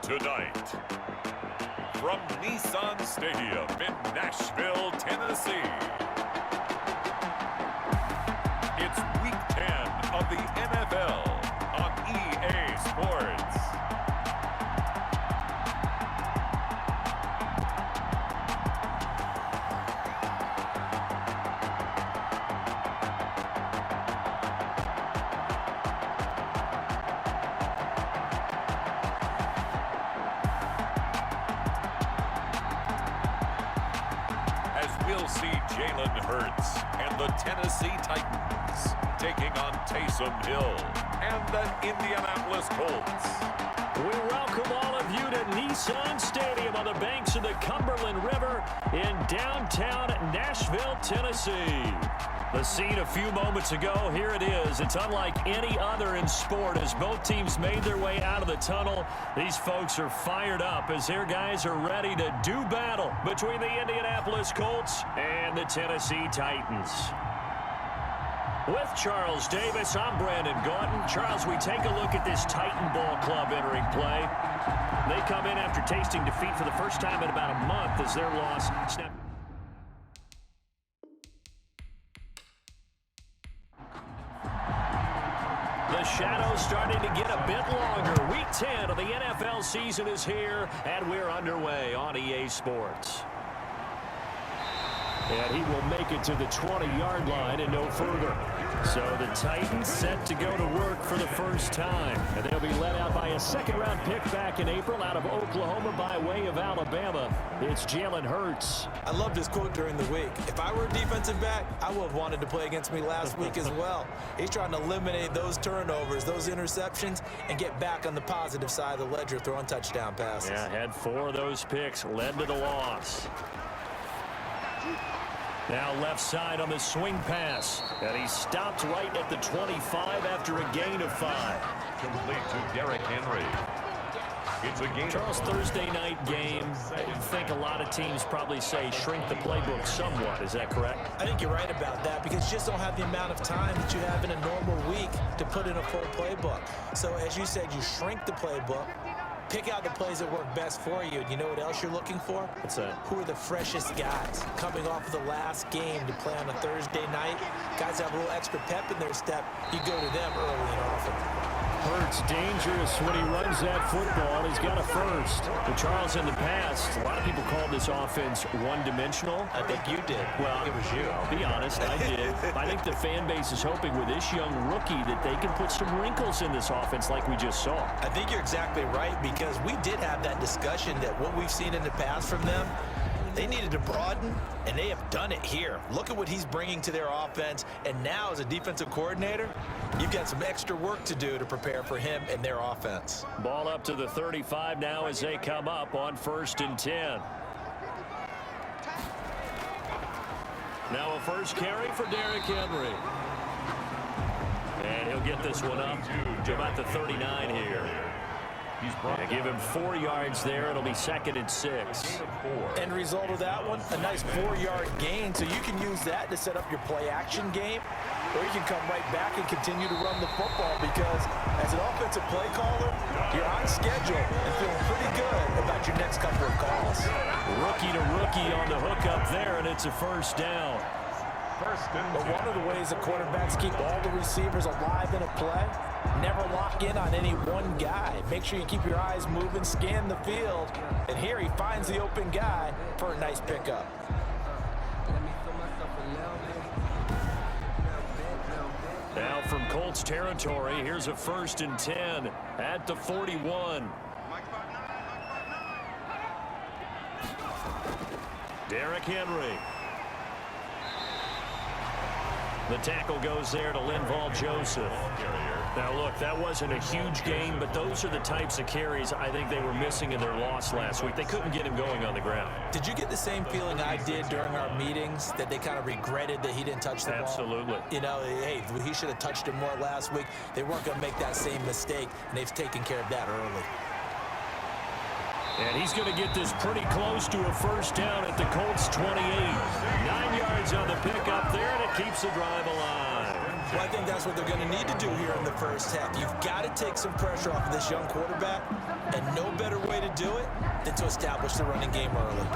Tonight, from Nissan Stadium in Nashville, Tennessee, it's Week 10 of the NFL on EA Sports. We'll see Jalen Hurts and the Tennessee Titans taking on Taysom Hill and the Indianapolis Colts. We welcome all of you to Nissan Stadium on the banks of the Cumberland River in downtown Nashville, Tennessee. The scene a few moments ago, here it is. It's unlike any other in sport as both teams made their way out of the tunnel. These folks are fired up as their guys are ready to do battle between the Indianapolis Colts and the Tennessee Titans. With Charles Davis, I'm Brandon Gauton. Charles, we take a look at this Titan Ball Club entering play. They come in after tasting defeat for the first time in about a month as their loss snapped. The shadow's starting to get a bit longer. Week 10 of the NFL season is here, and we're underway on EA Sports. And he will make it to the 20-yard line and no further. So the Titans set to go to work for the first time. And they'll be led out by a second-round pick back in April out of Oklahoma by way of Alabama. It's Jalen Hurts. I love this quote during the week. If I were a defensive back, I would have wanted to play against me last week as well. He's trying to eliminate those turnovers, those interceptions, and get back on the positive side of the ledger throwing touchdown passes. Yeah, had 4 of those picks, led to the loss. Now left side on the swing pass. And he stopped right at the 25 after a gain of 5. Complete to Derrick Henry. It's a game. Charles, Thursday night game. I think a lot of teams probably say shrink the playbook somewhat. Is that correct? I think you're right about that because you just don't have the amount of time that you have in a normal week to put in a full playbook. So as you said, you shrink the playbook. Pick out the plays that work best for you. And you know what else you're looking for? What's that? Who are the freshest guys coming off of the last game to play on a Thursday night? Guys have a little extra pep in their step. You go to them early and often. Hurts dangerous when he runs that football. He's got a first. But Charles, in the past, a lot of people call this offense one-dimensional. I think you did. Well, it was you. I'll be honest, I did. I think the fan base is hoping with this young rookie that they can put some wrinkles in this offense like we just saw. I think you're exactly right because we did have that discussion that what we've seen in the past from them, they needed to broaden, and they have done it here. Look at what he's bringing to their offense, and now as a defensive coordinator, you've got some extra work to do to prepare for him and their offense. Ball up to the 35 now as they come up on 1st and 10. Now a first carry for Derrick Henry. And he'll get this one up to about the 39 here. Give him 4 yards there. It'll be 2nd and 6. End result of that one, a nice 4-yard gain. So you can use that to set up your play-action game, or you can come right back and continue to run the football because as an offensive play caller, you're on schedule and feeling pretty good about your next couple of calls. Rookie to rookie on the hook up there, and it's a first down. But one of the ways the quarterbacks keep all the receivers alive in a play, never lock in on any one guy. Make sure you keep your eyes moving, scan the field, and here he finds the open guy for a nice pickup. Now from Colts territory, here's a 1st and 10 at the 41. Derrick Henry. The tackle goes there to Linval Joseph. Now, look, that wasn't a huge gain, but those are the types of carries I think they were missing in their loss last week. They couldn't get him going on the ground. Did you get the same feeling I did during our meetings, that they kind of regretted that he didn't touch the ball? Absolutely. You know, hey, he should have touched it more last week. They weren't going to make that same mistake, and they've taken care of that early. And he's going to get this pretty close to a first down at the Colts 28. 9 yards on the pickup there, and it keeps the drive alive. Well, I think that's what they're going to need to do here in the first half. You've got to take some pressure off of this young quarterback, and no better way to do it than to establish the running game early.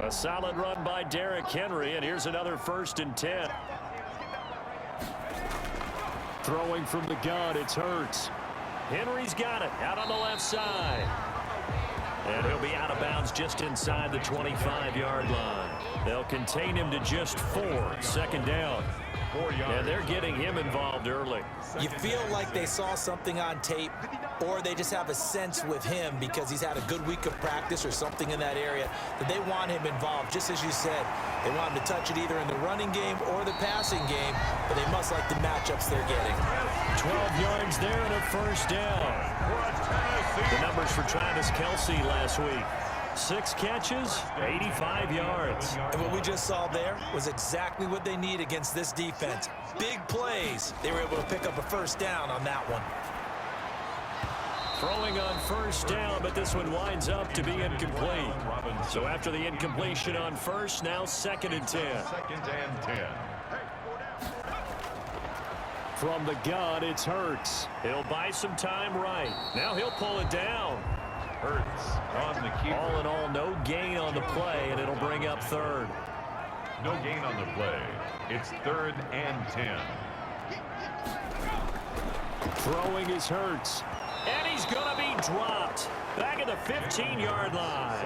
A solid run by Derrick Henry, and here's another 1st and 10. Throwing from the gun, it's Hurts. Henry's got it out on the left side. And he'll be out of bounds just inside the 25-yard line. They'll contain him to just 4. 2nd down. And they're getting him involved early. You feel like they saw something on tape, or they just have a sense with him because he's had a good week of practice or something in that area that they want him involved. Just as you said, they want him to touch it either in the running game or the passing game, but they must like the matchups they're getting. 12 yards there and a 1st down. The numbers for Travis Kelce last week. 6 catches, 85 yards. And what we just saw there was exactly what they need against this defense. Big plays. They were able to pick up a 1st down on that one. Throwing on 1st down, but this one winds up to be incomplete. So after the incompletion on 1st, now 2nd and 10. 2nd and 10. From the gun, it's Hurts. He'll buy some time right. Now he'll pull it down. Hurts on the keeper. All in all, no gain on the play, and it'll bring up 3rd. No gain on the play. It's 3rd and 10. Throwing is Hurts. And he's going to be dropped. Back at the 15-yard line.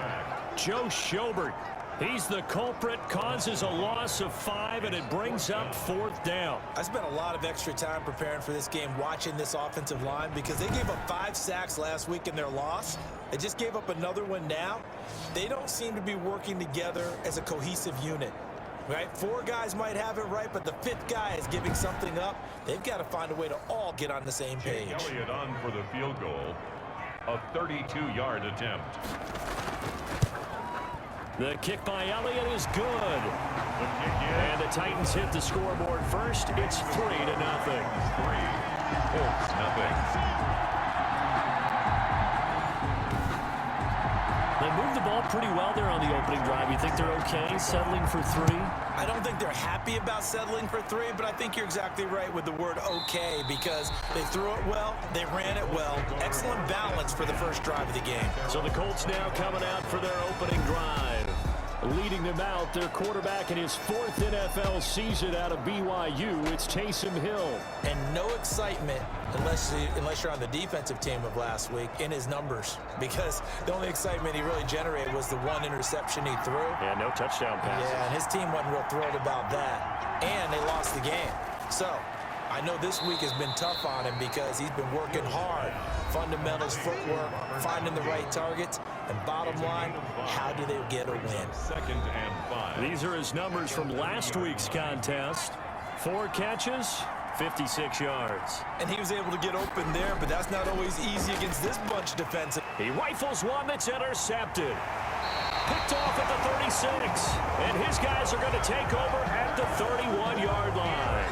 Joe Schobert. He's the culprit, causes a loss of 5, and it brings up 4th down. I spent a lot of extra time preparing for this game, watching this offensive line, because they gave up 5 sacks last week in their loss. They just gave up another one now. They don't seem to be working together as a cohesive unit. Right? 4 guys might have it right, but the 5th guy is giving something up. They've got to find a way to all get on the same page. Elliott on for the field goal. A 32-yard attempt. The kick by Elliott is good. And the Titans hit the scoreboard first. It's 3-0. 3. Colts, nothing. They moved the ball pretty well there on the opening drive. You think they're okay settling for 3? I don't think they're happy about settling for 3, but I think you're exactly right with the word okay, because they threw it well, they ran it well. Excellent balance for the first drive of the game. So the Colts now coming out for their opening drive. Leading them out, their quarterback in his 4th NFL season out of BYU, it's Taysom Hill. And no excitement, unless you're on the defensive team of last week, in his numbers. Because the only excitement he really generated was the 1 interception he threw. Yeah, no touchdown passes. Yeah, and his team wasn't real thrilled about that. And they lost the game. So I know this week has been tough on him because he's been working hard. Fundamentals, footwork, finding the right targets. And bottom line, how do they get a win? 2nd and 5. These are his numbers from last week's contest. 4 catches, 56 yards. And he was able to get open there, but that's not always easy against this bunch defensive. He rifles one that's intercepted. Picked off at the 36. And his guys are going to take over at the 31-yard line.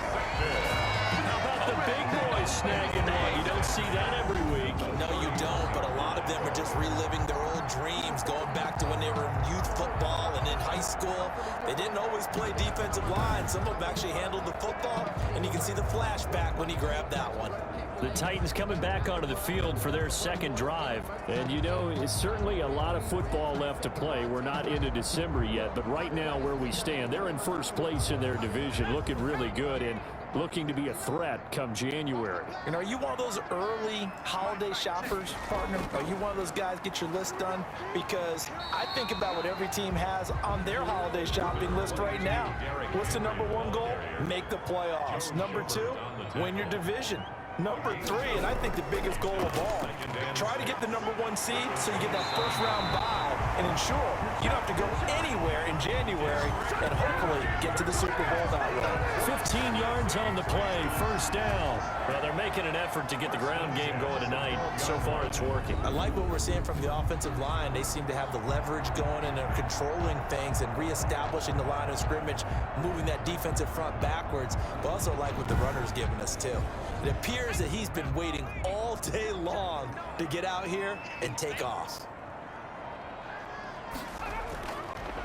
How about the big boys snagging one? You don't see that every week. No, you don't, but a lot of them are just reliving their old dreams, going back to when they were in youth football and in high school. They didn't always play defensive line. Some of them actually handled the football, and you can see the flashback when he grabbed that one. The Titans coming back onto the field for their 2nd drive. And, you know, it's certainly a lot of football left to play. We're not into December yet, but right now where we stand, they're in 1st place in their division, looking really good and looking to be a threat come January. And are you one of those early holiday shoppers, partner? Are you one of those guys get your list done? Because I think about what every team has on their holiday shopping list right now. What's the #1 goal? Make the playoffs. #2, win your division. #3, and I think the biggest goal of all, try to get the #1 seed so you get that 1st round bye and ensure you don't have to go anywhere in January and hopefully get to the Super Bowl that way. 15 yards on the play, first down. Well, they're making an effort to get the ground game going tonight. So far, it's working. I like what we're seeing from the offensive line. They seem to have the leverage going, and they're controlling things and reestablishing the line of scrimmage, moving that defensive front backwards, but also like what the runner's giving us, too. It appears that he's been waiting all day long to get out here and take off.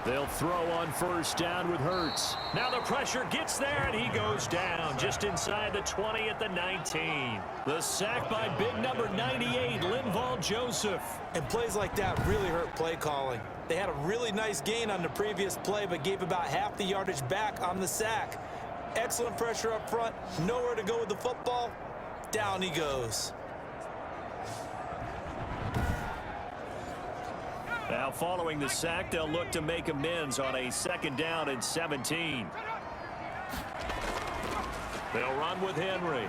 They'll throw on first down with Hurts. Now the pressure gets there, and he goes down just inside the 20 at the 19. The sack by big number 98, Linval Joseph. And plays like that really hurt play calling. They had a really nice gain on the previous play, but gave about half the yardage back on the sack. Excellent pressure up front, nowhere to go with the football. Down he goes. Now following the sack, they'll look to make amends on a second down and 17. They'll run with Henry.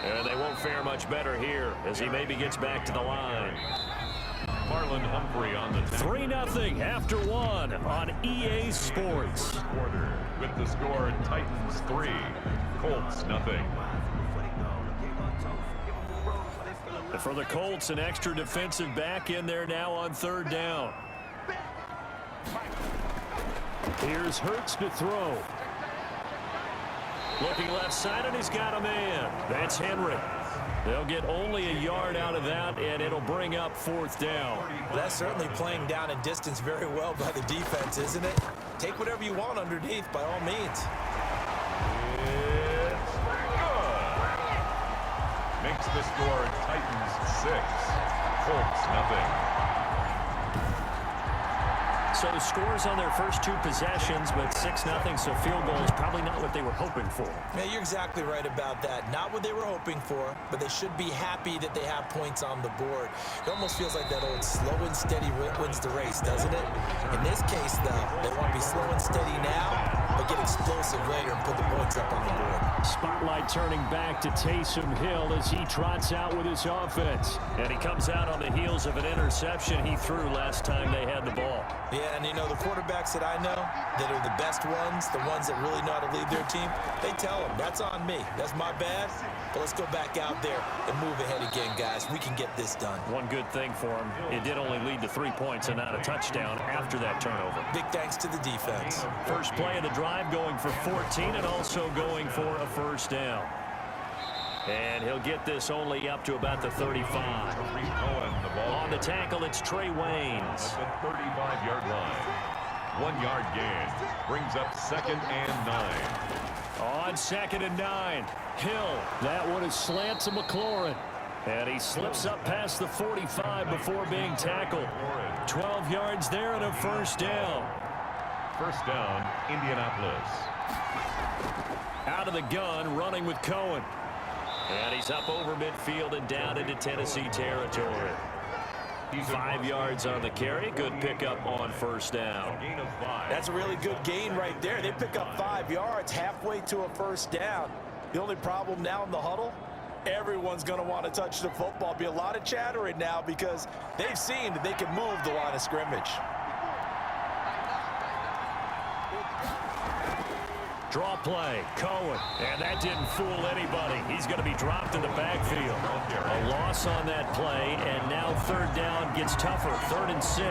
And they won't fare much better here as he maybe gets back to the line. Marlon Humphrey on the 3-0 after one on EA Sports. quarter with the score Titans 3, Colts 0. For the Colts, an extra defensive back in there now on third down. Here's Hurts to throw. Looking left side, and he's got a man. That's Henry. They'll get only a yard out of that, and it'll bring up fourth down. Well, that's certainly playing down and distance very well by the defense, isn't it? Take whatever you want underneath, by all means. It's good. Makes the score Titans 6, Colts 0. So scores on their first two possessions, but 6-0, so field goal is probably not what they were hoping for. Yeah, you're exactly right about that. Not what they were hoping for, but they should be happy that they have points on the board. It almost feels like that old slow and steady wins the race, doesn't it? In this case, though, they want to be slow and steady now, but get explosive later and put the points up on the board. Spotlight turning back to Taysom Hill as he trots out with his offense. And he comes out on the heels of an interception he threw last time they had the ball. Yeah, and you know, the quarterbacks that I know that are the best ones, the ones that really know how to lead their team, they tell them, that's on me. That's my bad. But let's go back out there and move ahead again, guys. We can get this done. One good thing for him, it did only lead to 3 points and not a touchdown after that turnover. Big thanks to the defense. First play of the drive going for 14 and also going for a first down. And he'll get this only up to about the 35. On the tackle, it's Trey Waynes. At the 35-yard line. 1 yard gain. Brings up 2nd and 9. On 2nd and 9. Hill. That one is slant to McLaurin. And he slips up past the 45 before being tackled. 12 yards there and a first down. First down, Indianapolis. Out of the gun, running with Cohen. And he's up over midfield and down into Tennessee territory. 5 yards on the carry. Good pickup on first down. That's a really good gain right there. They pick up 5 yards halfway to a first down. The only problem now in the huddle, everyone's going to want to touch the football. Be a lot of chattering now because they've seen that they can move the line of scrimmage. Draw play, Cohen, and that didn't fool anybody. He's going to be dropped in the backfield. A loss on that play, and now third down gets tougher, 3rd and 6.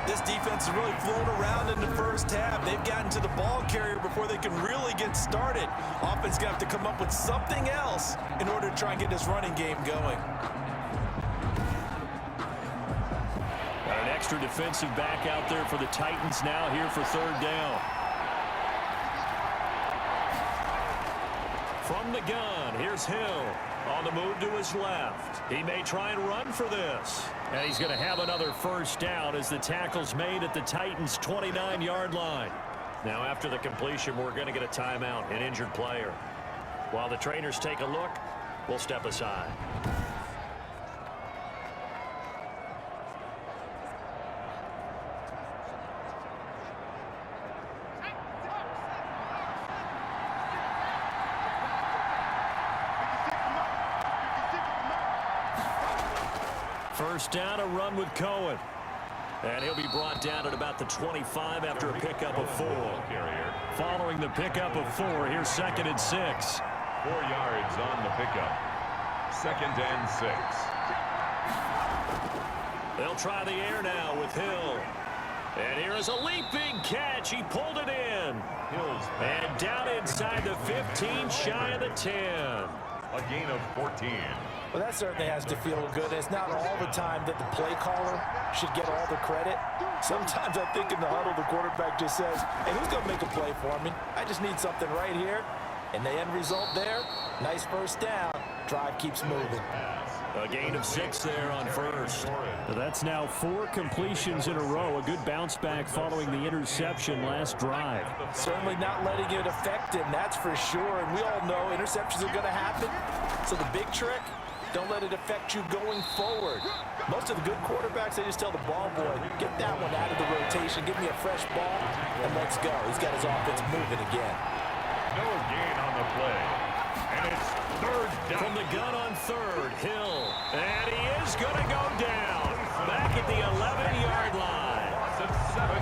This defense has really flown around in the first half. They've gotten to the ball carrier before they can really get started. Offense going to have to come up with something else in order to try and get this running game going. Got an extra defensive back out there for the Titans now here for third down. From the gun, here's Hill on the move to his left. He may try and run for this. And he's going to have another first down as the tackle's made at the Titans' 29-yard line. Now after the completion, we're going to get a timeout, an injured player. While the trainers take a look, we'll step aside. First down, a run with Cohen. And he'll be brought down at about the 25 after a pickup of 4. Following the pickup of 4, here's 2nd and 6. 4 yards on the pickup. 2nd and 6. They'll try the air now with Hill. And here is a leaping catch. He pulled it in. And down inside the 15, shy of the 10. A gain of 14. Well, that certainly has to feel good. It's not all the time that the play caller should get all the credit. Sometimes I think in the huddle, the quarterback just says, hey, who's going to make a play for me? I just need something right here. And the end result there, nice first down. Drive keeps moving. A gain of 6 there on first. That's now 4 completions in a row. A good bounce back following the interception last drive. Certainly not letting it affect him, that's for sure. And we all know interceptions are going to happen. So the big trick, don't let it affect you going forward. Most of the good quarterbacks, they just tell the ball boy, get that one out of the rotation, give me a fresh ball, and let's go. He's got his offense moving again. No gain on the play. And it's 3rd down. From the gun on 3rd, Hill. And he is going to go down. Back at the 11-yard line.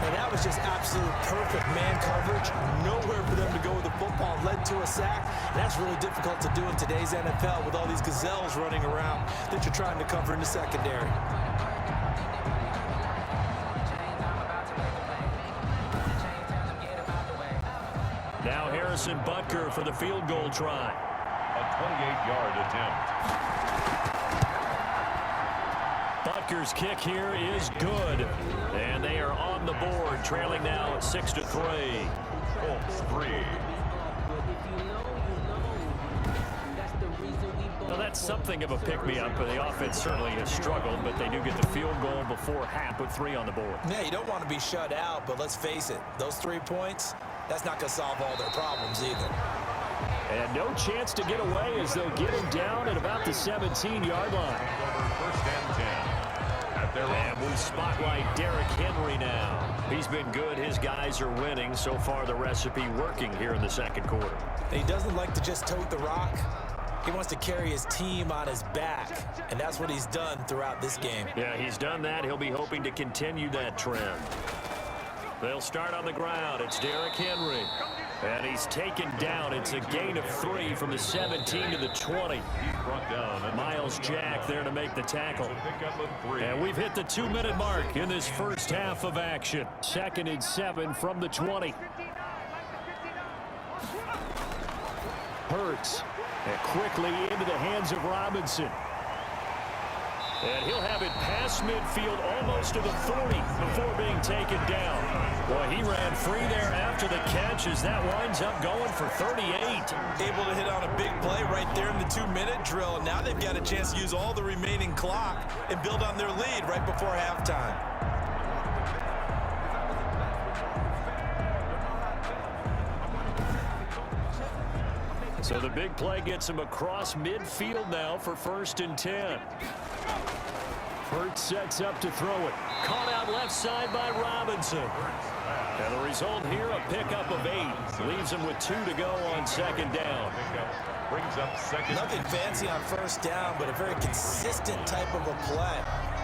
And that was just absolute perfect man coverage. Nowhere for them to go with the football. Led to a sack. That's really difficult to do in today's NFL with all these gazelles running around that you're trying to cover in the secondary. Now Harrison Butker for the field goal try. A 28-yard attempt. Butker's kick here is good. And they are on the board, trailing now at 6-3. Colts 3. Well, that's something of a pick-me-up. The offense certainly has struggled, but they do get the field goal before half with 3 on the board. Yeah, you don't want to be shut out, but let's face it, those 3 points, that's not going to solve all their problems either. And no chance to get away as they'll get him down at about the 17-yard line. 1st and 10. And we spotlight Derrick Henry now. He's been good. His guys are winning. So far, the recipe working here in the 2nd quarter. He doesn't like to just tote the rock. He wants to carry his team on his back, and that's what he's done throughout this game. Yeah, he's done that. He'll be hoping to continue that trend. They'll start on the ground. It's Derrick Henry. And he's taken down. It's a gain of 3 from the 17 to the 20. Miles Jack there to make the tackle. And we've hit the 2-minute mark in this first half of action. 2nd and 7 from the 20. Hurts. And quickly into the hands of Robinson. And he'll have it past midfield almost to the 40 before being taken down. Boy, he ran free there after the catch as that winds up going for 38. Able to hit on a big play right there in the 2-minute drill. Now they've got a chance to use all the remaining clock and build on their lead right before halftime. So the big play gets him across midfield now for 1st and 10. Hurts sets up to throw it. Caught out left side by Robinson. And the result here, a pickup of 8. Leaves him with 2 to go on 2nd down. Brings up 2nd. Nothing fancy on 1st down, but a very consistent type of a play.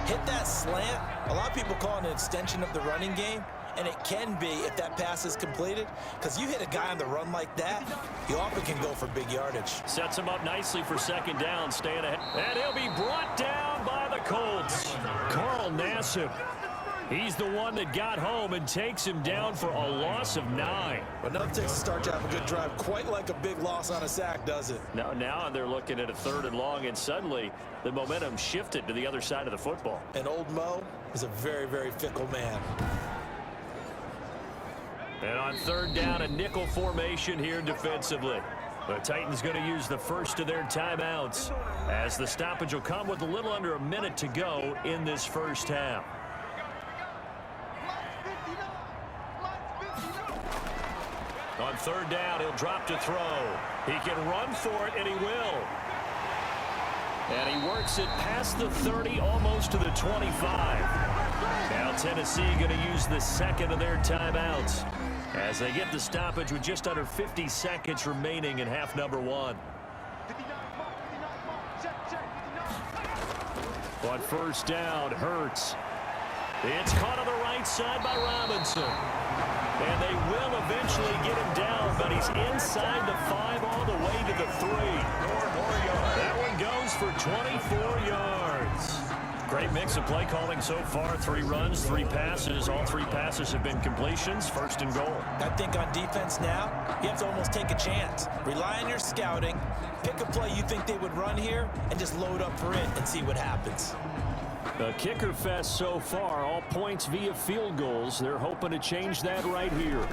Hit that slant. A lot of people call it an extension of the running game. And it can be if that pass is completed, because you hit a guy on the run like that, you often can go for big yardage. Sets him up nicely for 2nd down, staying ahead. And he'll be brought down by the Colts. Carl Nassib. He's the one that got home and takes him down for a loss of 9. But nothing takes a start to have a good drive quite like a big loss on a sack, does it? Now they're looking at a 3rd and long, and suddenly the momentum shifted to the other side of the football. And old Mo is a very, very fickle man. And on 3rd down, a nickel formation here defensively. The Titans going to use the first of their timeouts as the stoppage will come with a little under a minute to go in this first half. On 3rd down, he'll drop to throw. He can run for it, and he will. And he works it past the 30, almost to the 25. Now Tennessee going to use the 2nd of their timeouts as they get the stoppage with just under 50 seconds remaining in half number 1. On 1st down, Hurts. It's caught on the right side by Robinson. And they will eventually get him down, but he's inside the 5 all the way to the 3. That one goes for 24 yards. Great mix of play calling so far. 3 runs, 3 passes. All 3 passes have been completions. First and goal. I think on defense now, you have to almost take a chance. Rely on your scouting. Pick a play you think they would run here and just load up for it and see what happens. A kicker fest so far, all points via field goals. They're hoping to change that right here.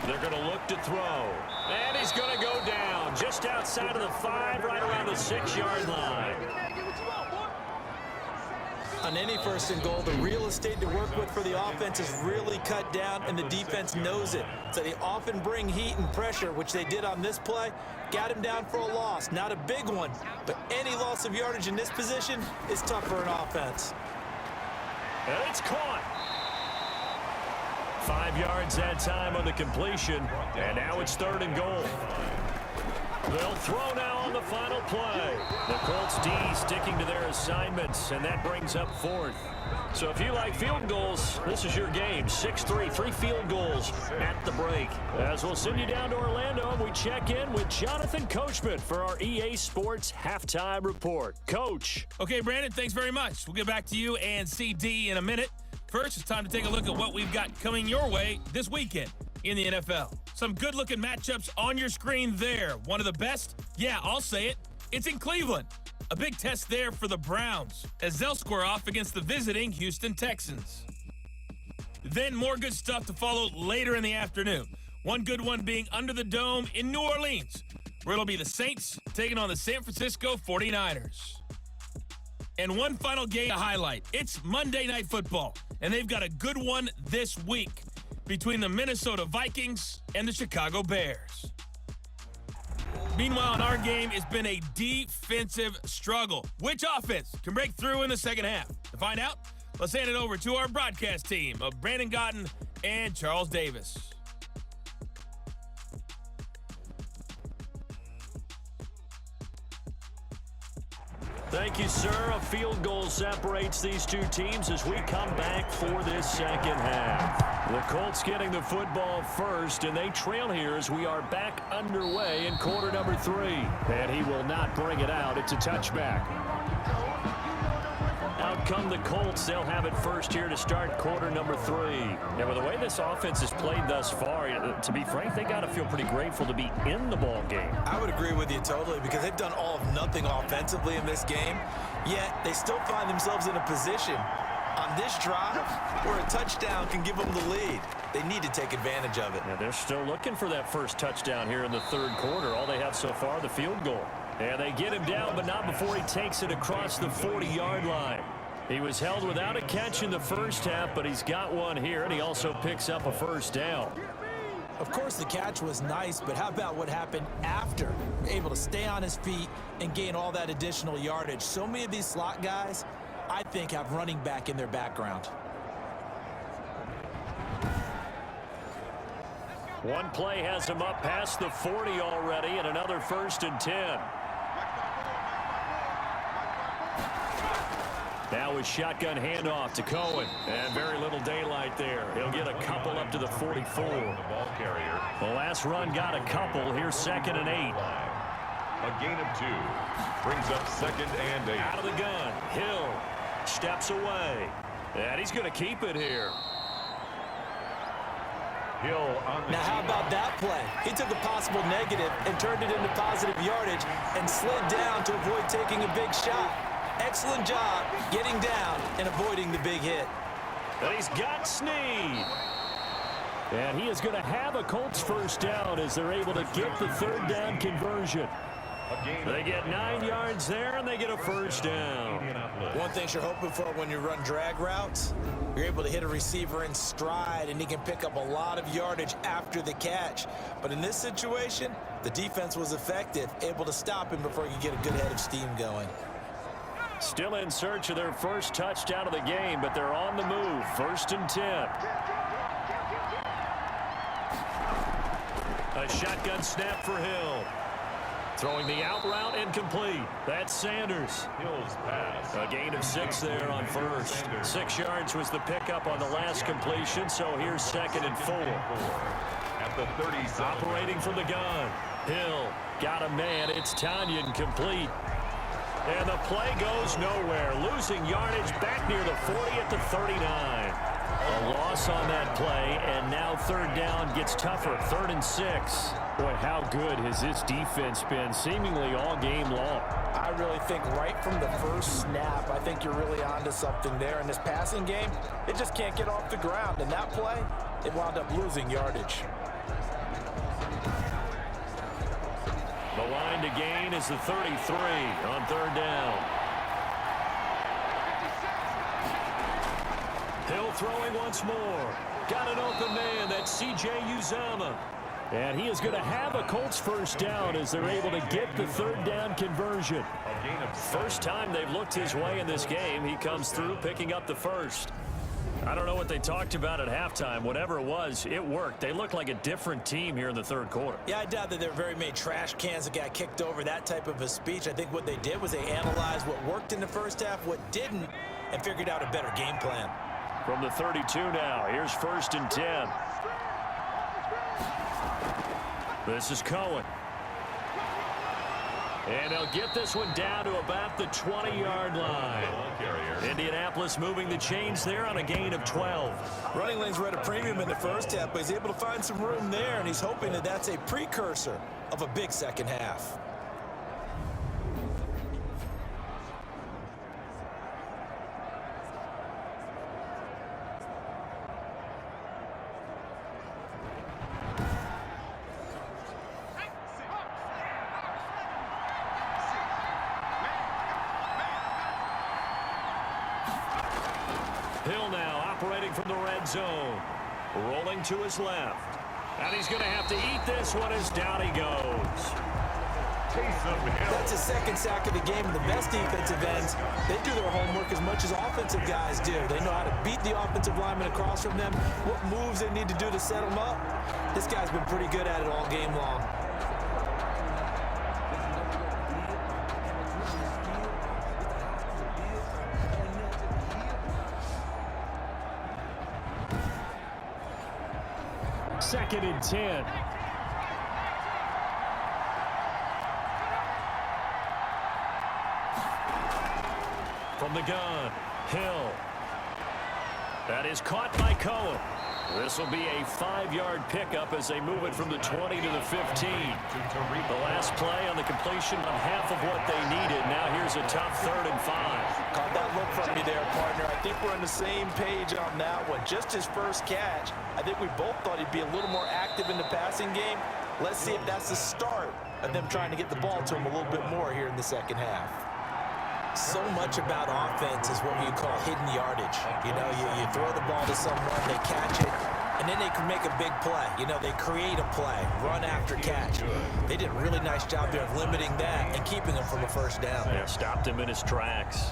They're going to look to throw. And he's going to go down just outside of the 5, right around the 6-yard line. On any first and goal, the real estate to work with for the offense is really cut down, and the defense knows it. So they often bring heat and pressure, which they did on this play. Got him down for a loss. Not a big one, but any loss of yardage in this position is tough for an offense. And it's caught. 5 yards that time on the completion, and now it's 3rd and goal. They'll throw now on the final play. The Colts D sticking to their assignments, and that brings up 4th. So if you like field goals, this is your game. 6-3, 3 field goals at the break. As we'll send you down to Orlando, we check in with Jonathan Coachman for our EA Sports Halftime Report. Coach. Okay, Brandon, thanks very much. We'll get back to you and CD in a minute. First, it's time to take a look at what we've got coming your way this weekend in the NFL. Some good-looking matchups on your screen there. One of the best? Yeah, I'll say it. It's in Cleveland. A big test there for the Browns as they'll square off against the visiting Houston Texans. Then more good stuff to follow later in the afternoon. One good one being under the dome in New Orleans, where it'll be the Saints taking on the San Francisco 49ers. And one final game to highlight. It's Monday Night Football, and they've got a good one this week between the Minnesota Vikings and the Chicago Bears. Meanwhile, in our game, it's been a defensive struggle. Which offense can break through in the second half? To find out, let's hand it over to our broadcast team of Brandon Gotten and Charles Davis. Thank you, sir. A field goal separates these two teams as we come back for this second half. The Colts getting the football first, and they trail here as we are back underway in quarter number 3. And he will not bring it out. It's a touchback. Out come the Colts. They'll have it first here to start quarter number 3. Yeah, with the way this offense has played thus far, to be frank, they got to feel pretty grateful to be in the ball game. I would agree with you totally because they've done all of nothing offensively in this game, yet they still find themselves in a position on this drive where a touchdown can give them the lead. They need to take advantage of it. Yeah, they're still looking for that first touchdown here in the 3rd quarter. All they have so far, the field goal. And they get him down, but not before he takes it across the 40-yard line. He was held without a catch in the first half, but he's got one here, and he also picks up a first down. Of course, the catch was nice, but how about what happened after? Able to stay on his feet and gain all that additional yardage. So many of these slot guys, I think, have running back in their background. One play has him up past the 40 already, and another 1st and 10. Now a shotgun handoff to Cohen. And very little daylight there. He'll get a couple up to the 44. The last run got a couple. Here's 2nd and 8. A gain of 2. Brings up 2nd and 8. Out of the gun. Hill steps away. And he's going to keep it here. Hill on the Now, how about that play? He took a possible negative and turned it into positive yardage and slid down to avoid taking a big shot. Excellent job getting down and avoiding the big hit. And he's got Snead. And he is going to have a Colts first down as they're able to get the 3rd down conversion. They get 9 yards there, and they get a first down. One thing you're hoping for when you run drag routes, you're able to hit a receiver in stride, and he can pick up a lot of yardage after the catch. But in this situation, the defense was effective, able to stop him before he could get a good head of steam going. Still in search of their first touchdown of the game, but they're on the move. 1st and 10. A shotgun snap for Hill. Throwing the out route incomplete. That's Sanders. Hill's pass. A gain of 6 there on first. 6 yards was the pickup on the last completion, so here's 2nd and 4. At the 37. Operating from the gun. Hill got a man. It's Tanyan complete. And the play goes nowhere. Losing yardage back near the 40 at the 39. A loss on that play, and now 3rd down gets tougher. 3rd and 6. Boy, how good has this defense been seemingly all game long? I really think right from the first snap, I think you're really onto something there. In this passing game, it just can't get off the ground. And that play, it wound up losing yardage. The line to gain is the 33 on 3rd down. Hill throwing once more. Got an open man. That's C.J. Uzomah. And he is going to have a Colts 1st down as they're able to get the 3rd down conversion. First time they've looked his way in this game. He comes through picking up the 1st. I don't know what they talked about at halftime. Whatever it was, it worked. They look like a different team here in the 3rd quarter. Yeah, I doubt that there were very many trash cans that got kicked over, that type of a speech. I think what they did was they analyzed what worked in the first half, what didn't, and figured out a better game plan. From the 32 now, here's 1st and 10. This is Cohen. And they'll get this one down to about the 20-yard line. Indianapolis moving the chains there on a gain of 12. Running lanes were at a premium in the first half, but he's able to find some room there, and he's hoping that that's a precursor of a big second half. Hill now operating from the red zone. Rolling to his left. And he's going to have to eat this one as down he goes. That's his 2nd sack of the game. The best defensive ends, they do their homework as much as offensive guys do. They know how to beat the offensive lineman across from them, what moves they need to do to set them up. This guy's been pretty good at it all game long. Second and 10. From the gun, Hill. That is caught by Cohen. This will be a 5-yard pickup as they move it from the 20 to the 15. The last play on the completion of half of what they needed. Now here's a tough 3rd and 5. Caught that look from me there, partner. I think we're on the same page on that one. Just his first catch. I think we both thought he'd be a little more active in the passing game. Let's see if that's the start of them trying to get the ball to him a little bit more here in the second half. So much about offense is what you call hidden yardage. You know, you throw the ball to someone, they catch it, and then they can make a big play. You know, they create a play, run after catch. They did a really nice job there of limiting that and keeping him from a 1st down. Yeah, stopped him in his tracks.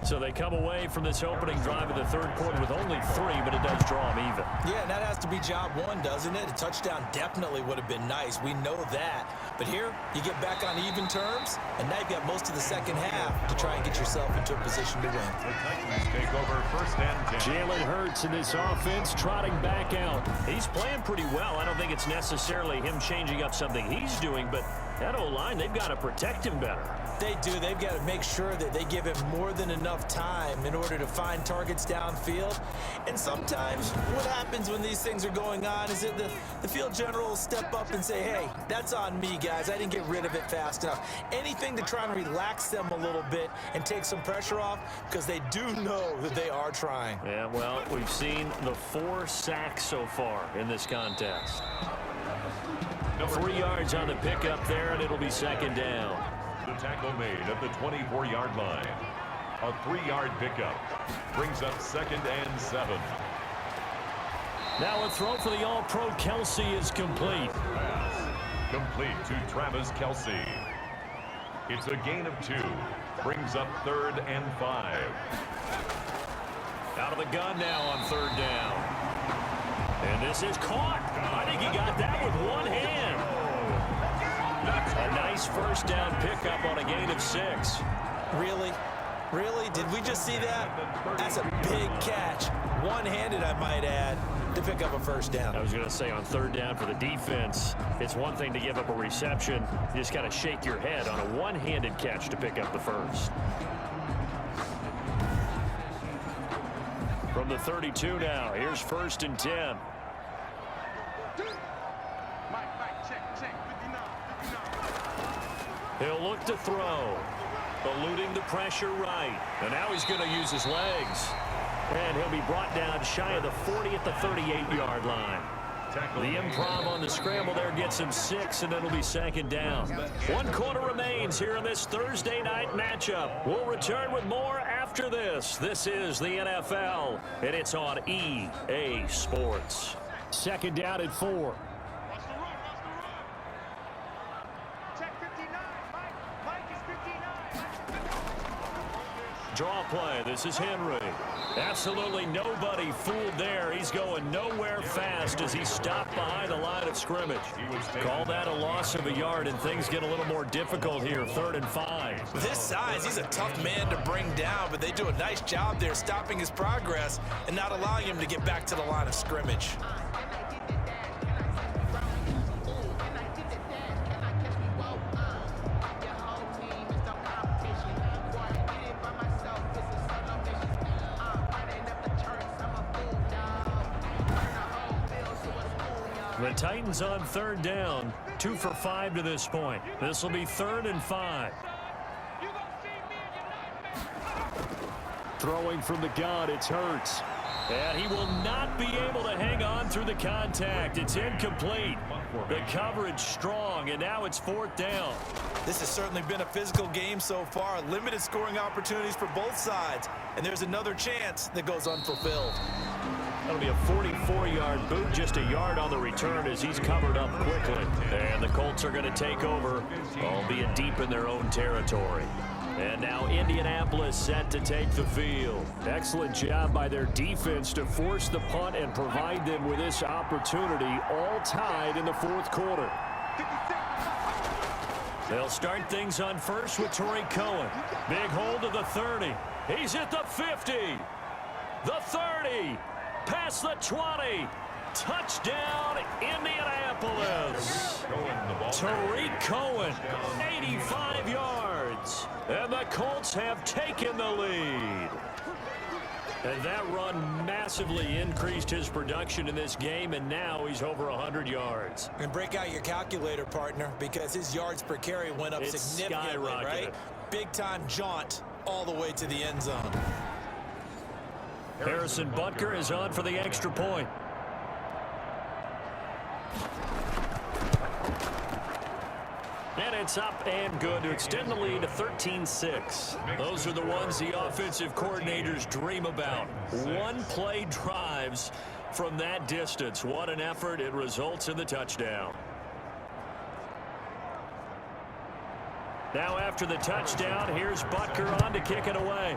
So they come away from this opening drive in the 3rd quarter with only 3, but it does draw them even. Yeah, and that has to be job 1, doesn't it? A touchdown definitely would have been nice. We know that. But here, you get back on even terms, and now you've got most of the second half to try and get yourself into a position to win. The Titans take over 1st and 10. Jalen Hurts in this offense trotting back out. He's playing pretty well. I don't think it's necessarily him changing up something he's doing, but that O-line, they've got to protect him better. They do. They've got to make sure that they give him more than enough time in order to find targets downfield. And sometimes what happens when these things are going on is that the field general will step up and say, hey, that's on me, guys. I didn't get rid of it fast enough. Anything to try and relax them a little bit and take some pressure off, because they do know that they are trying. Yeah, well, we've seen the 4 sacks so far in this contest. 3 yards on the pickup there, and it'll be 2nd down. The tackle made at the 24-yard line. A 3-yard pickup brings up 2nd and 7. Now a throw for the All-Pro Kelsey is complete. Pass complete to Travis Kelsey. It's a gain of 2. Brings up 3rd and 5. Out of the gun now on 3rd down. And this is caught. I think he got that with one hand. A nice first down pickup on a gain of 6. Really? Really? Did we just see that? That's a big catch. One-handed, I might add, to pick up a first down. I was going to say, on third down for the defense, it's one thing to give up a reception. You just got to shake your head on a one-handed catch to pick up the first. From the 32 now, here's 1st and 10. He'll look to throw. Eluding the pressure right. And now he's going to use his legs. And he'll be brought down shy of the 40 at the 38-yard line. The improv on the scramble there gets him 6, and it'll be 2nd down. 1 quarter remains here in this Thursday night matchup. We'll return with more after this. This is the NFL, and it's on EA Sports. 2nd down at 4. Draw play. This is Henry. Absolutely nobody fooled there. He's going nowhere fast as he stopped behind the line of scrimmage. Call that a loss of a yard, and things get a little more difficult here. 3rd and 5. With his size, he's a tough man to bring down, but they do a nice job there stopping his progress and not allowing him to get back to the line of scrimmage. The Titans on 3rd down, 2 for 5 to this point. This will be 3rd and 5. Throwing from the gun, it's Hurts. And he will not be able to hang on through the contact. It's incomplete. The coverage strong, and now it's 4th down. This has certainly been a physical game so far. Limited scoring opportunities for both sides. And there's another chance that goes unfulfilled. That'll be a 44-yard boot, just a yard on the return as he's covered up quickly. And the Colts are going to take over, albeit deep in their own territory. And now Indianapolis set to take the field. Excellent job by their defense to force the punt and provide them with this opportunity, all tied in the 4th quarter. They'll start things on first with Torrey Cohen. Big hold of the 30. He's at the 50. The 30. Past the 20. Touchdown, Indianapolis. Tariq Cohen, 85 yards. And the Colts have taken the lead. And that run massively increased his production in this game, and now he's over 100 yards. And break out your calculator, partner, because his yards per carry went up significantly, right? Big-time jaunt all the way to the end zone. Harrison Butker is on for the extra point. And it's up and good to extend the lead to 13-6. Those are the ones the offensive coordinators dream about. One-play drives from that distance. What an effort. It results in the touchdown. Now after the touchdown, here's Butker on to kick it away.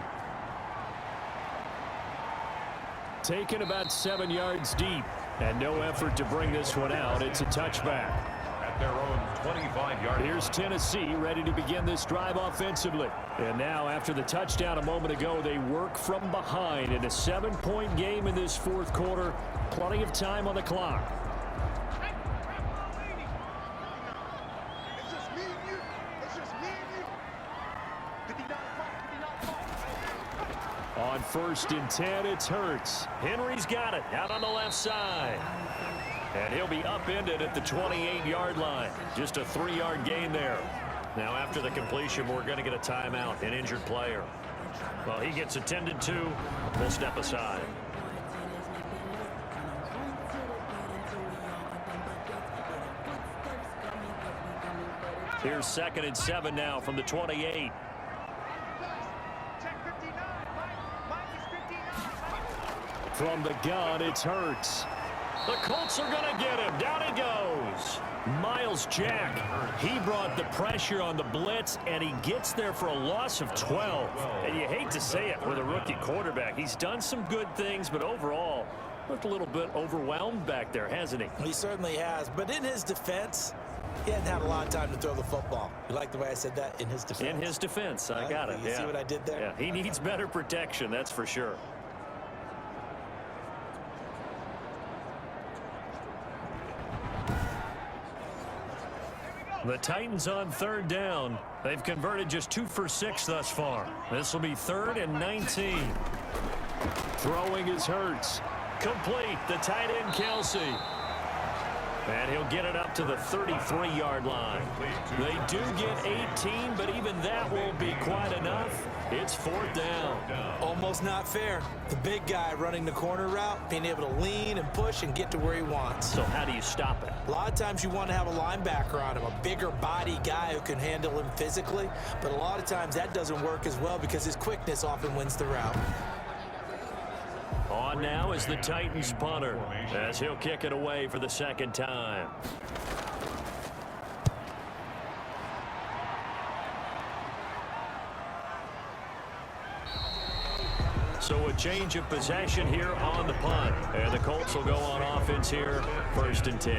Taken about 7 yards deep, and no effort to bring this one out. It's a touchback. At their own 25-yard. Here's Tennessee ready to begin this drive offensively. And now after the touchdown a moment ago, they work from behind in a 7-point game in this 4th quarter. Plenty of time on the clock. On 1st and 10, it's Hurts. Henry's got it out on the left side. And he'll be upended at the 28-yard line. Just a 3-yard gain there. Now after the completion, we're going to get a timeout, an injured player. Well, he gets attended to. We'll step aside. Here's 2nd and 7 now from the 28. From the gun, it's Hurts. The Colts are going to get him. Down he goes. Miles Jack. He brought the pressure on the blitz, and he gets there for a loss of 12. And you hate to say it with a rookie quarterback. He's done some good things, but overall, Looked a little bit overwhelmed back there, hasn't he? He certainly has. But in his defense, he hadn't had a lot of time to throw the football. You like the way I said that? In his defense. In his defense. I got it. You see what I did there? Yeah, he needs better protection, that's for sure. The Titans on third down. They've converted just 2 for 6 thus far. This will be 3rd and 19. Throwing is Hurts. Complete. The tight end, Kelsey. And he'll get it up to the 33-yard line. They do get 18, but even that won't be quite enough. It's 4th down. Almost not fair. The big guy running the corner route, being able to lean and push and get to where he wants. So how do you stop it? A lot of times you want to have a linebacker on him, a bigger body guy who can handle him physically. But a lot of times that doesn't work as well because his quickness often wins the route. On now is the Titans punter as he'll kick it away for the 2nd time. So a change of possession here on the punt. And the Colts will go on offense here, 1st and 10.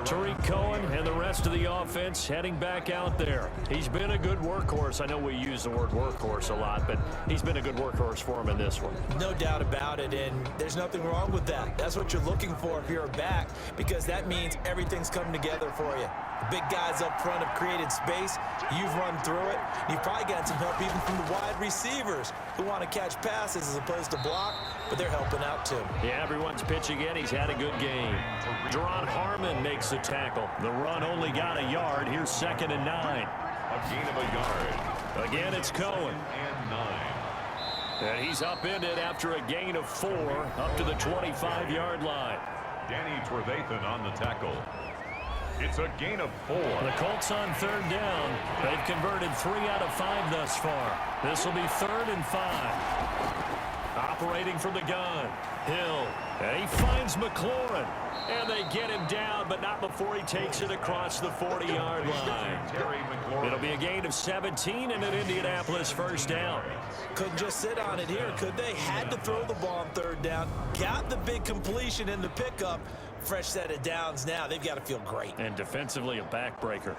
Tariq Cohen and the rest of the offense heading back out there. He's been a good workhorse. I know we use the word workhorse a lot, but he's been a good workhorse for him in this one. No doubt about it, and there's nothing wrong with that. That's what you're looking for if you're a back, because that means everything's coming together for you. The big guys up front have created space. You've run through it. You've probably gotten some help even from the wide receivers who want to catch passes as opposed to block, but they're helping out too. Yeah, everyone's pitching in. He's had a good game. Deron Harmon makes the tackle. The run only got a yard. Here's 2nd and 9. A gain of a yard. Again, it's Cohen. And 9. And he's upended after a gain of 4 up to the 25-yard line. Danny Trevathan on the tackle. It's a gain of 4. The Colts on 3rd down. They've converted 3 out of 5 thus far. This will be 3rd and 5. Operating from the gun. Hill. And he finds McLaurin. And they get him down, but not before he takes it across the 40-yard line. It'll be a gain of 17 and an Indianapolis 1st down. Couldn't just sit on it here, could they? Had to throw the ball on 3rd down. Got the big completion in the pickup. Fresh set of downs now. They've got to feel great. And defensively, a backbreaker.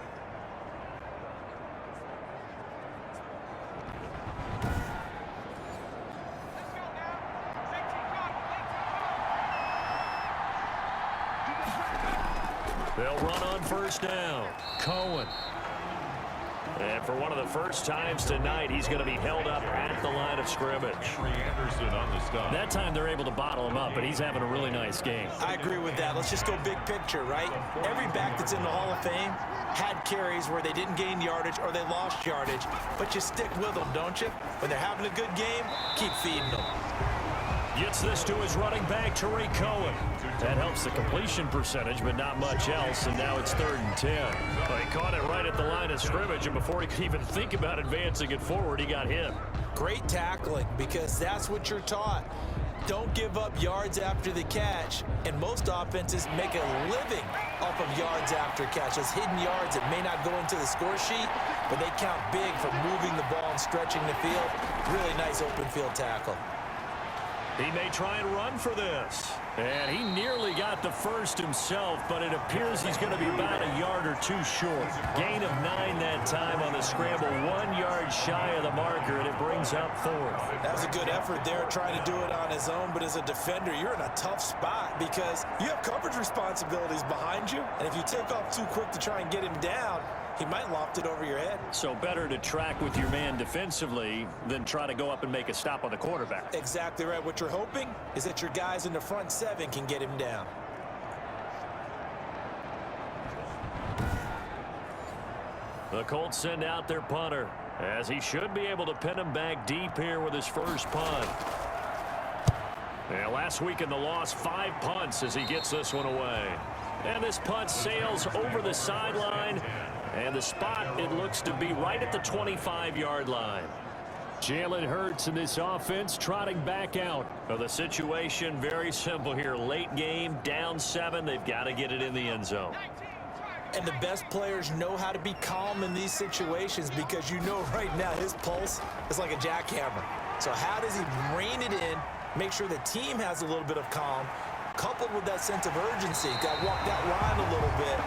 They'll run on 1st down. Cohen. And for one of the first times tonight, he's going to be held up at the line of scrimmage. Anderson on the stop. That time they're able to bottle him up, but he's having a really nice game. I agree with that. Let's just go big picture, right? Every back that's in the Hall of Fame had carries where they didn't gain yardage or they lost yardage, but you stick with them, don't you? When they're having a good game, keep feeding them. Gets this to his running back, Tariq Cohen. That helps the completion percentage, but not much else, and now it's 3rd and 10. But he caught it right at the line of scrimmage, and before he could even think about advancing it forward, he got hit. Great tackling, because that's what you're taught. Don't give up yards after the catch, and most offenses make a living off of yards after catch. Those hidden yards that may not go into the score sheet, but they count big for moving the ball and stretching the field. Really nice open field tackle. He may try and run for this. And he nearly got the first himself, but it appears he's going to be about a yard or 2 short. Gain of 9 that time on the scramble, 1 yard shy of the marker, and it brings up 4th. That was a good effort there, trying to do it on his own, but as a defender, you're in a tough spot because you have coverage responsibilities behind you, and if you take off too quick to try and get him down, he might loft it over your head. So better to track with your man defensively than try to go up and make a stop on the quarterback. Exactly right. What you're hoping is that your guys in the front 7 can get him down. The Colts send out their punter, as he should be able to pin him back deep here with his first punt. And last week in the loss, 5 punts as he gets this one away. And this punt sails over the sideline. And the spot, it looks to be right at the 25-yard line. Jalen Hurts in this offense trotting back out. Well, the situation very simple here. Late game, down 7. They've got to get it in the end zone. And the best players know how to be calm in these situations because you know right now his pulse is like a jackhammer. So how does he rein it in, make sure the team has a little bit of calm, coupled with that sense of urgency. Got to walk that line a little bit,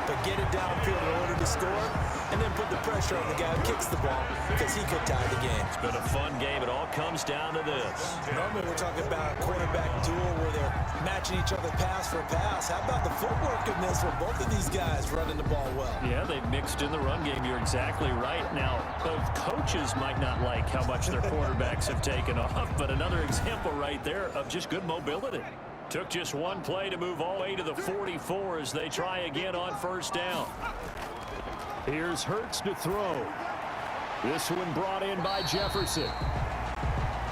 but get it downfield in order to score, and then put the pressure on the guy who kicks the ball because he could tie the game. It's been a fun game. It all comes down to this. Normally we're talking about a quarterback duel where they're matching each other pass for pass. How about the footwork in this for both of these guys running the ball well? Yeah, they mixed in the run game. You're exactly right. Now, both coaches might not like how much their quarterbacks have taken off, but another example right there of just good mobility. Took just one play to move all the way to the 44 as they try again on first down. Here's Hurts to throw. This one brought in by Jefferson.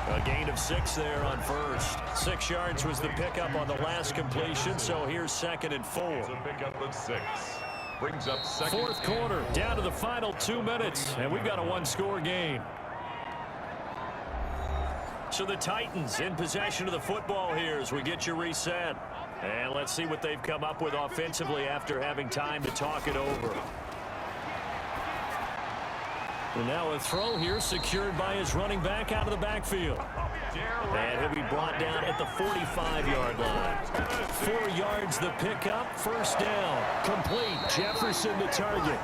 A gain of 6 there on first. 6 yards was the pickup on the last completion, so here's 2nd and 4. It's a pickup of 6. Brings up 2nd. Fourth quarter, down to the final 2 minutes, and we've got a one-score game. So the Titans in possession of the football here as we get you reset. And let's see what they've come up with offensively after having time to talk it over. And now a throw here secured by his running back out of the backfield. And he'll be brought down at the 45-yard line. 4 yards the pickup, first down. Complete, Jefferson the target.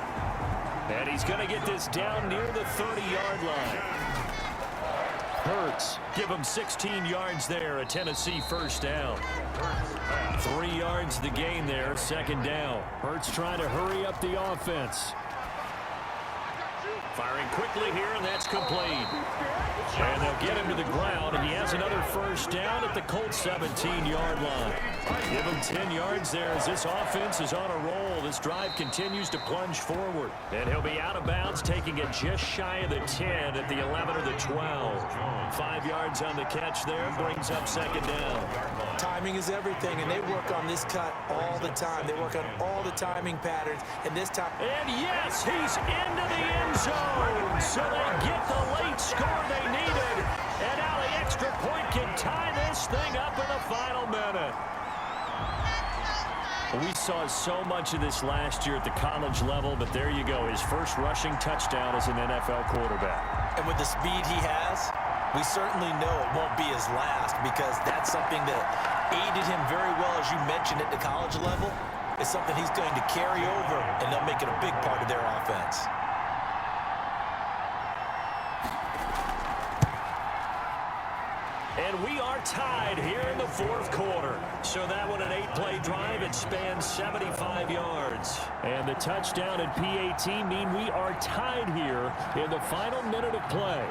And he's going to get this down near the 30-yard line. Hurts, give him 16 yards there, a Tennessee first down. 3 yards the gain there, 2nd down. Hurts trying to hurry up the offense. Firing quickly here, and that's complete. And they'll get him to the ground, and he has another first down at the Colts 17-yard line. Give him 10 yards there as this offense is on a roll. This drive continues to plunge forward. And he'll be out of bounds, taking it just shy of the 10 at the 11 or the 12. 5 yards on the catch there, brings up 2nd down. Timing is everything, and they work on this cut all the time. They work on all the timing patterns, and this time... And yes, he's into the end zone. So they get the late score they needed. And now the extra point can tie this thing up in the final minute. We saw so much of this last year at the college level, but there you go. His first rushing touchdown as an NFL quarterback. And with the speed he has, we certainly know it won't be his last because that's something that aided him very well, as you mentioned, at the college level. It's something he's going to carry over, and they'll make it a big part of their offense. And we are tied here in the 4th quarter. So that one an 8-play drive. It spans 75 yards. And the touchdown and PAT mean we are tied here in the final minute of play.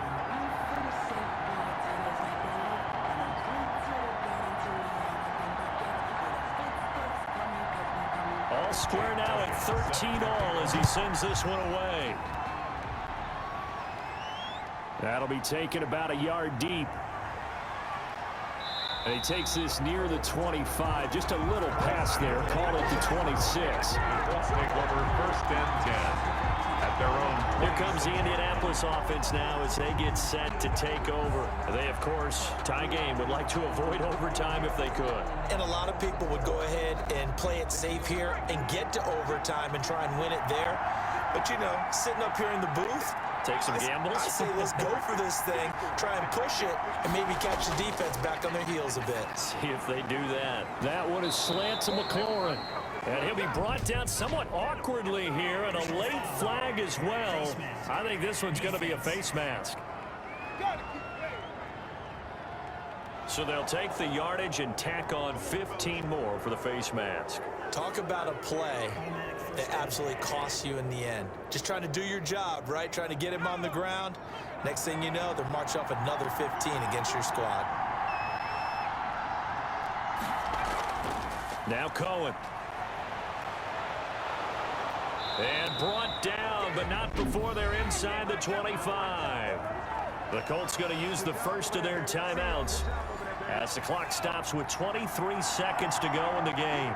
All square now at 13 all as he sends this one away. That'll be taken about a yard deep. And he takes this near the 25. Just a little pass there. Call it the 26. Let's take over 1st and 10 at their own. Here comes the Indianapolis offense now as they get set to take over. They, of course, tie game, would like to avoid overtime if they could. And a lot of people would go ahead and play it safe here and get to overtime and try and win it there. But, you know, sitting up here in the booth, take some gambles. I say let's go for this thing, try and push it, and maybe catch the defense back on their heels a bit. See if they do that. That one is slant to McLaurin. And he'll be brought down somewhat awkwardly here, and a late flag as well. I think this one's going to be a face mask. So they'll take the yardage and tack on 15 more for the face mask. Talk about a play that absolutely costs you in the end. Just trying to do your job, right? Trying to get him on the ground. Next thing you know, they'll march off another 15 against your squad. Now Cohen. And brought down, but not before they're inside the 25. The Colts going to use the first of their timeouts as the clock stops with 23 seconds to go in the game.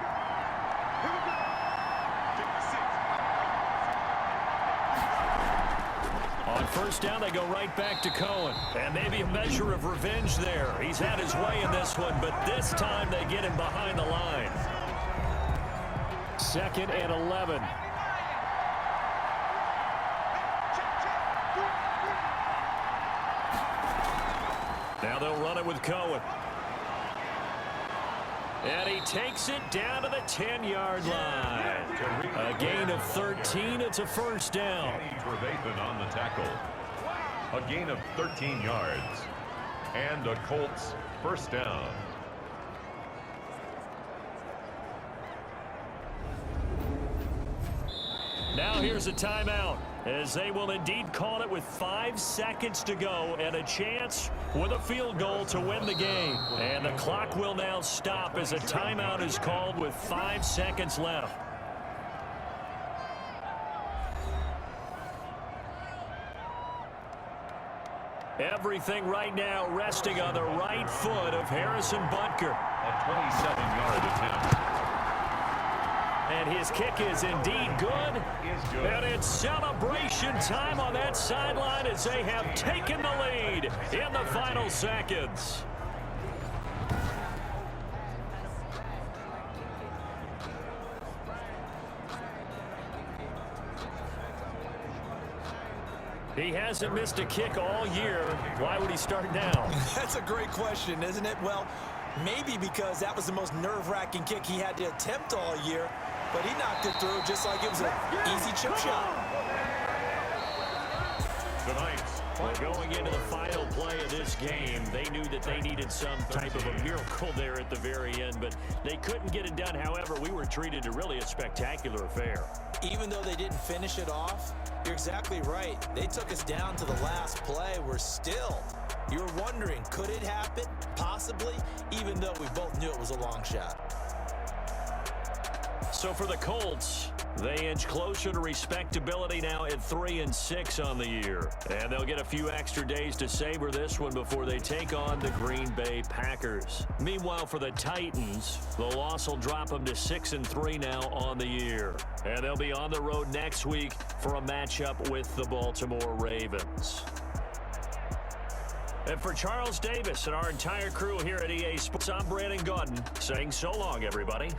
On first down, they go right back to Cohen. And maybe a measure of revenge there. He's had his way in this one, but this time they get him behind the line. 2nd and 11. Now they'll run it with Cohen. And he takes it down to the 10-yard line. A gain of 13. It's a first down. Trevathan on the tackle. A gain of 13 yards. And a Colts first down. Now here's a timeout, as they will indeed call it with 5 seconds to go and a chance with a field goal to win the game. And the clock will now stop as a timeout is called with 5 seconds left. Everything right now resting on the right foot of Harrison Butker. A 27-yard attempt. And his kick is indeed good. And it's celebration time on that sideline as they have taken the lead in the final seconds. He hasn't missed a kick all year. Why would he start now? That's a great question, isn't it? Well, maybe because that was the most nerve-wracking kick he had to attempt all year. But he knocked it through just like it was an easy chip shot. Well, going into the final play of this game, they knew that they needed some type of a miracle there at the very end, but they couldn't get it done. However, we were treated to really a spectacular affair. Even though they didn't finish it off, you're exactly right. They took us down to the last play. You're wondering, could it happen? Possibly, even though we both knew it was a long shot. So for the Colts, they inch closer to respectability now at 3-6 on the year. And they'll get a few extra days to savor this one before they take on the Green Bay Packers. Meanwhile, for the Titans, the loss will drop them to 6-3 now on the year. And they'll be on the road next week for a matchup with the Baltimore Ravens. And for Charles Davis and our entire crew here at EA Sports, I'm Brandon Gaudin saying so long, everybody.